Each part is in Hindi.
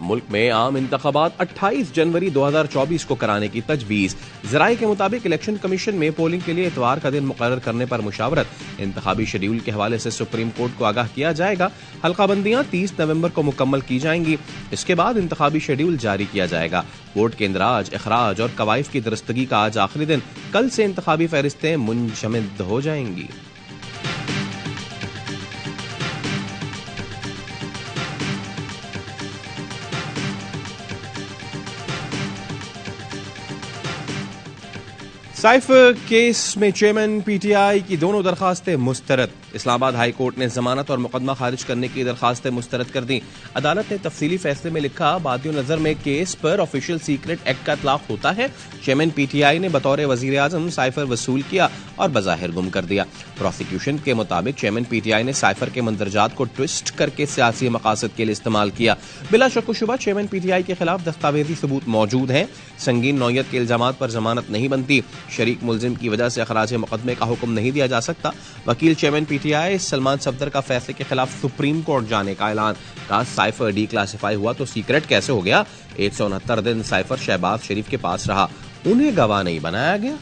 मुल्क में आम इंतखाबात 28 जनवरी 2024 को कराने की तजवीज़। ज़राए के मुताबिक इलेक्शन कमीशन में पोलिंग के लिए इतवार का दिन मुकर्रर करने पर मुशावरत। इंतखाबी शेड्यूल के हवाले से सुप्रीम कोर्ट को आगाह किया जाएगा। हल्काबंदियां 30 नवंबर को मुकम्मल की जाएंगी। इसके बाद इंतखाबी शेड्यूल जारी किया जाएगा। वोट के इंदराज, इखराज और कवायफ की दरस्तगी का आज आखिरी दिन। कल से इंतखाबी फहरिस्तें मुंजमद हो जाएंगी। साइफर केस में चेयरमैन पीटीआई की दोनों दरखास्तें मुस्तरद। इस्लामाबाद हाई कोर्ट ने जमानत और मुकदमा खारिज करने की दरखास्तें मुस्तरद कर दी। अदालत ने तफसीली फैसले में लिखा, बादियों नजर में केस पर ऑफिशियल सीक्रेट एक्ट का इतलाक होता है। चेयरमैन पीटीआई ने बतौर वजीर आजम साइफर वसूल किया और बज़ाहिर गुम कर दिया। प्रोसिक्यूशन के मुताबिक चेयरमैन पीटीआई ने साइफर के मंदरजात को ट्विस्ट करके सियासी मकासद के लिए इस्तेमाल किया। बिला शक व शुबा चेयरमैन पीटीआई के खिलाफ दस्तावेजी सबूत मौजूद हैं। संगीन नौयत के इल्जामात पर जमानत नहीं बनती। शरीक मुलजिम की वजह से अखराज मुकदमे का हुक्म नहीं दिया जा सकता। वकील चेयरमैन पीटीआई सलमान सफदर का फैसले के खिलाफ सुप्रीम कोर्ट जाने का ऐलान। कहा, साइफर डी क्लासिफाई हुआ तो सीक्रेट कैसे हो गया? 169 दिन साइफर शहबाज शरीफ के पास रहा, उन्हें गवाह नहीं बनाया गया।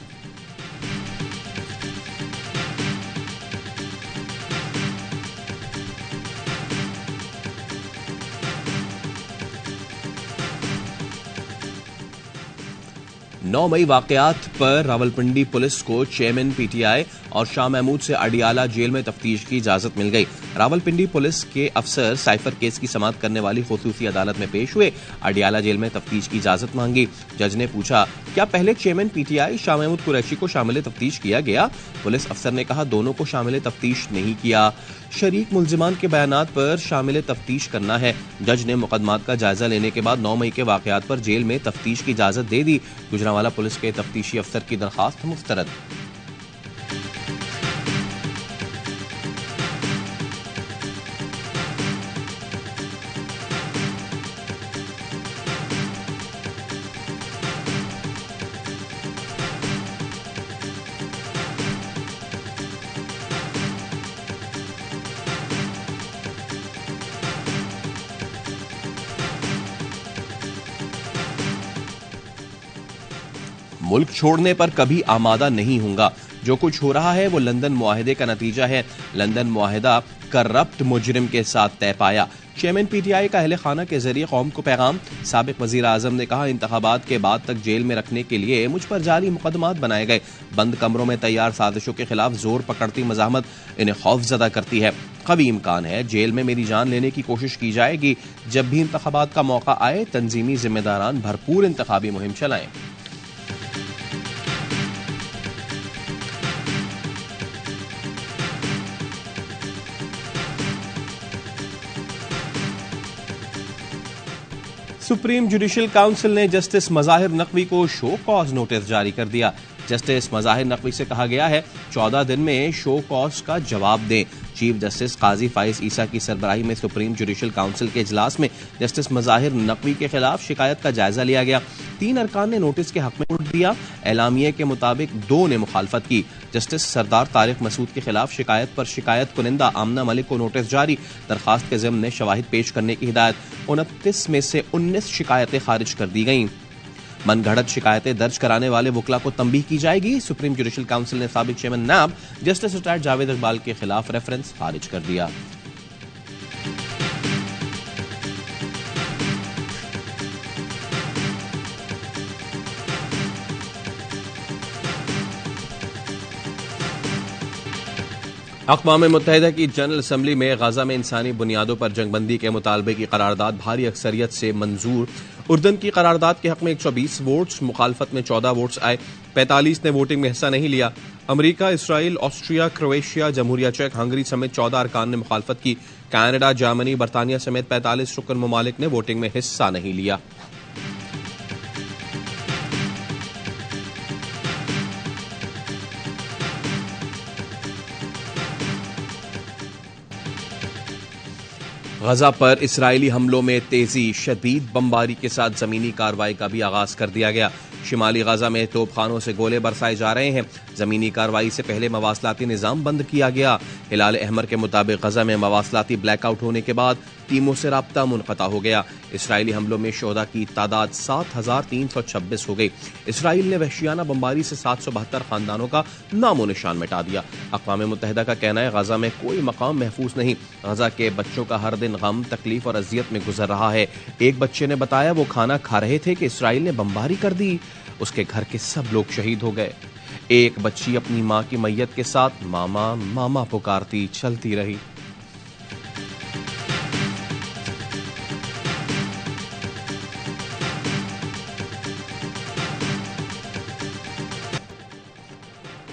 नौ मई वाकयात पर रावलपिंडी पुलिस को चेयरमैन पीटीआई और शाह महमूद से अडियाला जेल में तफ्तीश की इजाजत मिल गई। रावलपिंडी पुलिस के अफसर साइफर केस की समाअत करने वाली खुसूसी अदालत में पेश हुए। अडियाला जेल में तफ्तीश की इजाजत मांगी। जज ने पूछा, क्या पहले चेयरमैन पीटीआई शाह महमूद कुरैशी को शामिल तफ्तीश किया गया? पुलिस अफसर ने कहा, दोनों को शामिल तफ्तीश नहीं किया। शरीक मुल्जिमान के बयानात पर शामिल तफ्तीश करना है। जज ने मुकदमात का जायजा लेने के बाद 9 मई के वाकयात पर जेल में तफ्तीश की इजाजत दे दी। गुजरांवाला पुलिस के तफ्तीशी अफसर की दरखास्त मुस्तरद। मुल्क छोड़ने पर कभी आमादा नहीं होगा। जो कुछ हो रहा है वो लंदन मुआहदे का नतीजा है। लंदन मुआहदा करप्ट मुजरिम के साथ तय पाया। चेयरमैन पीटीआई का अहले खाना के जरिए कौम को पैगाम। साबिक वजीर आजम ने कहा, इंतखाबात के बाद तक जेल में रखने के लिए मुझ पर जाली मुकदमात बनाए गए। बंद कमरों में तैयार साजिशों के खिलाफ जोर पकड़ती मज़ाहमत इन्हें खौफजदा करती है। कभी इम्कान है जेल में मेरी जान लेने की कोशिश की जाएगी। जब भी इंतखाबात का मौका आए, तंजीमी जिम्मेदारान भरपूर इंतखाबी मुहिम चलाएं। सुप्रीम जुडिशल काउंसिल ने जस्टिस मज़ाहिर नकवी को शो कॉज नोटिस जारी कर दिया। जस्टिस मज़ाहिर नकवी से कहा गया है, 14 दिन में शो कॉज का जवाब दें। चीफ जस्टिस काजी फाइज ईसा की सरबराही में सुप्रीम जुडिशल काउंसिल के इजलास में जस्टिस मज़ाहिर नकवी के खिलाफ शिकायत का जायजा लिया गया। 3 अरकान ने नोटिस के हक में वोट दिया। एलामिये के मुताबिक 2 ने मुखालफत की। जस्टिस सरदार तारिक मसूद के खिलाफ शिकायत पर शिकायत कुनिंदा आमना मलिक को नोटिस जारी। दरखास्त के ज़िम्न शवाहिद पेश करने की हिदायत। 29 में से 19 शिकायतें खारिज कर दी गईं। मनगढ़ंत शिकायतें दर्ज कराने वाले वकला को तंबीह की जाएगी। सुप्रीम जुडिशल काउंसिल ने साबिक चेयरमैन नाब जस्टिस रिटायर्ड जावेद इकबाल के खिलाफ रेफरेंस खारिज कर दिया। अक़वाम मुत्तहिदा की जनरल असम्बली में गजा में इंसानी बुनियादों पर जंगबंदी के मुतालबे की करारदाद भारी अक्सरियत से मंजूर। उर्दन की करारदाद के हक में 120 वोट्स, मुखालफत में 14 वोट्स आए। 45 ने वोटिंग में हिस्सा नहीं लिया। अमरीका, इसराइल, ऑस्ट्रिया, क्रोएशिया, जमहूरिया चेक, हंगरी समेत 14 अरकान ने मुखालफत की। कनाडा, जर्मनी, बरतानिया समेत 45 रुकन ममालिक ने वोटिंग में हिस्सा नहीं लिया। गजा पर इसराइली हमलों में तेजी, शदीद बमबारी के साथ जमीनी कार्रवाई का भी आगाज कर दिया गया। शिमाली गाजा में तोपखानों से गोले बरसाए जा रहे हैं। जमीनी कार्रवाई से पहले मवासलाती निजाम बंद किया गया। हिलाल अहमर के मुताबिक गजा में मवासलाती ब्लैकआउट होने के बाद टीमों से राब्ता मुनक़ता हो गया। इसराइली हमलों में शोहदा की तादाद 7,326 हो गई। इसराइल ने वहशियाना बमबारी से 772 खानदानों का नामो निशान मिटा दिया। अक़वाम मुत्तहिदा का कहना है गजा में कोई मकाम महफूज नहीं। गजा के बच्चों का हर दिन गम, तकलीफ और अजियत में गुजर रहा है। एक बच्चे ने बताया वो खाना खा रहे थे कि इसराइल ने बमबारी कर दी। उसके घर के सब लोग शहीद हो गए। एक बच्ची अपनी मां की मैयत के साथ मामा मामा पुकारती चलती रही।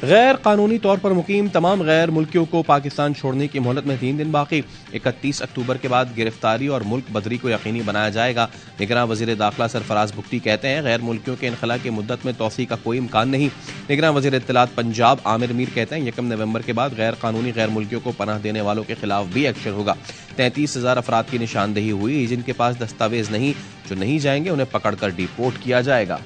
गैर कानूनी तौर पर मुकीम तमाम गैर मुल्कियों को पाकिस्तान छोड़ने की मोहलत में 3 दिन बाकी। 31 अक्टूबर के बाद गिरफ्तारी और मुल्क बदरी को यकीनी बनाया जाएगा। निगरान वजीर दाखिला सरफराज बुख्ती कहते हैं गैर मुल्कियों के इनखला की मुद्दत में तौसी का कोई इम्कान नहीं। निगरान वजीर इत्तलात पंजाब आमिर मीर कहते हैं 1 नवंबर के बाद गैर कानूनी गैर मुल्कियों को पनाह देने वालों के खिलाफ भी एक्शन होगा। 33,000 अफराद की निशानदेही हुई जिनके पास दस्तावेज नहीं, जो नहीं जाएंगे उन्हें पकड़कर डिपोर्ट किया जाएगा।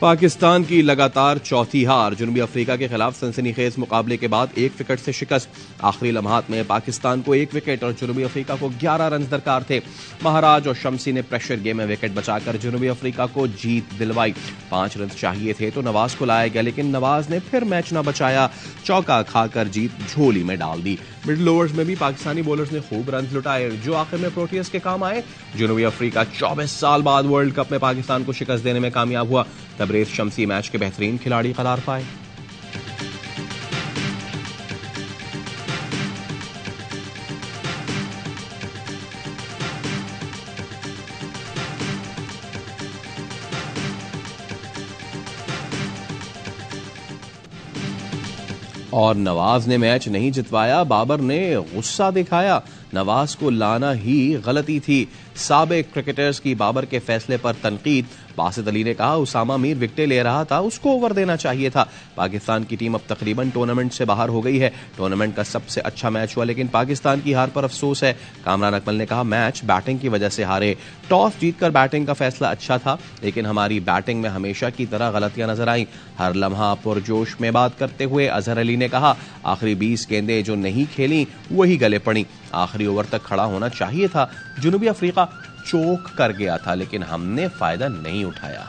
पाकिस्तान की लगातार चौथी हार। जनूबी अफ्रीका के खिलाफ सनसनीखेज मुकाबले के बाद 1 विकेट से शिकस्त। आखिरी लम्हात में पाकिस्तान को 1 विकेट और जनूबी अफ्रीका को 11 रन दरकार थे। महाराज और शमसी ने प्रेशर गेम में विकेट बचाकर जनूबी अफ्रीका को जीत दिलवाई। 5 रन चाहिए थे तो नवाज को लाया गया, लेकिन नवाज ने फिर मैच न बचाया। चौका खाकर जीत झोली में डाल दी। मिडिल ओवर्स में भी पाकिस्तानी बॉलर्स ने खूब रन लुटाए, जो आखिर में प्रोटियस के काम आए। जनूबी अफ्रीका 24 साल बाद वर्ल्ड कप में पाकिस्तान को शिकस्त देने में कामयाब हुआ। तबरेज शमसी मैच के बेहतरीन खिलाड़ी करार पाए। और नवाज ने मैच नहीं जितवाया, बाबर ने गुस्सा दिखाया। नवाज को लाना ही गलती थी। साबिक क्रिकेटर्स की बाबर के फैसले पर तनकीद। बासित अली ने कहा उसामा मीर विकेटें ले रहा था, उसको ओवर देना चाहिए था। पाकिस्तान की टीम अब तकरीबन टूर्नामेंट से बाहर हो गई है। टूर्नामेंट का सबसे अच्छा मैच हुआ, लेकिन पाकिस्तान की हार पर अफसोस है। कामरान अकमल ने कहा मैच बैटिंग की वजह से हारे। टॉस जीतकर बैटिंग का फैसला अच्छा था, लेकिन हमारी बैटिंग में हमेशा की तरह गलतियां नजर आईं। हर लम्हा पुरजोश में बात करते हुए अजहर अली ने कहा आखिरी 20 गेंदें जो नहीं खेली वही गले पड़ी। आखिरी ओवर तक खड़ा होना चाहिए था। जनूबी अफ्रीका चोक कर गया था, लेकिन हमने फायदा नहीं उठाया।